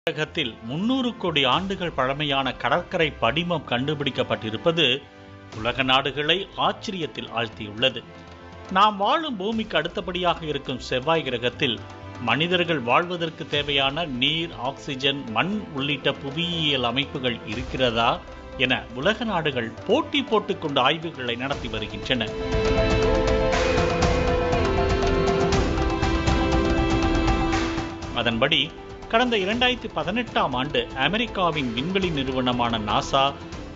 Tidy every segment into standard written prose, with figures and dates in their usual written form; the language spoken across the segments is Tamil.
உலகத்தில் 300 கோடி ஆண்டுகள் பழமையான கடற்கரை படிமம் கண்டுபிடிக்கப்பட்டிருப்பது உலக நாடுகளை ஆச்சரியத்தில் ஆழ்த்தியுள்ளது. நாம் வாழும் பூமிக்கு அடுத்தபடியாக இருக்கும் செவ்வாய் கிரகத்தில் மனிதர்கள் வாழ்வதற்கு தேவையான நீர், ஆக்சிஜன், மண் உள்ளிட்ட புவியியல் அமைப்புகள் இருக்கிறதா என உலக நாடுகள் போட்டி போட்டுக்கொண்டு ஆய்வுகளை நடத்தி வருகின்றன. அதன்படி கடந்த 2018ஆம் ஆண்டு அமெரிக்காவின் விண்வெளி நிறுவனமான நாசா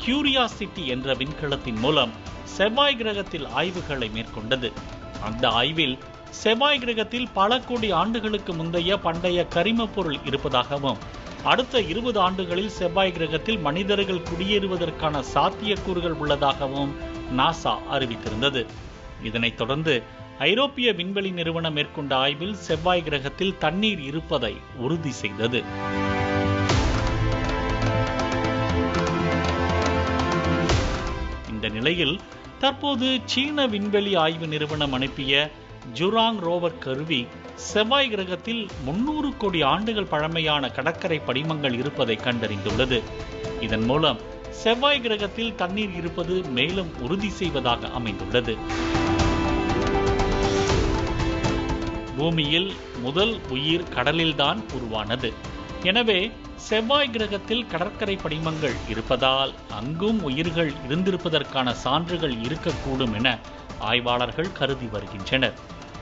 கியூரியாசிட்டி என்ற விண்கலத்தின் மூலம் செவ்வாய் கிரகத்தில் ஆய்வுகளை மேற்கொண்டது. அந்த ஆய்வில் செவ்வாய் கிரகத்தில் பல கோடி ஆண்டுகளுக்கு முந்தைய பண்டைய கரிம பொருள் இருப்பதாகவும், அடுத்த 20 ஆண்டுகளில் செவ்வாய் கிரகத்தில் மனிதர்கள் குடியேறுவதற்கான சாத்தியக்கூறுகள் உள்ளதாகவும் நாசா அறிவித்திருந்தது. இதனைத் தொடர்ந்து ஐரோப்பிய விண்வெளி நிறுவனம் மேற்கொண்ட ஆய்வில் செவ்வாய் கிரகத்தில் தண்ணீர் இருப்பதை உறுதி செய்தது. இந்த நிலையில் தற்போது சீன விண்வெளி ஆய்வு நிறுவனம் அனுப்பிய ஜுராங் ரோவர் கருவி செவ்வாய் கிரகத்தில் 300 கோடி ஆண்டுகள் பழமையான கடற்கரை படிமங்கள் இருப்பதை கண்டறிந்துள்ளது. இதன் மூலம் செவ்வாய் கிரகத்தில் தண்ணீர் இருப்பது மேலும் உறுதி செய்வதாக அமைந்துள்ளது. பூமியில் முதல் உயிர் கடலில்தான் உருவானது. எனவே செவ்வாய் கிரகத்தில் கடற்கரை படிமங்கள் இருப்பதால் அங்கும் உயிர்கள் இருந்திருப்பதற்கான சான்றுகள் இருக்கக்கூடும் என ஆய்வாளர்கள் கருதி வருகின்றனர்.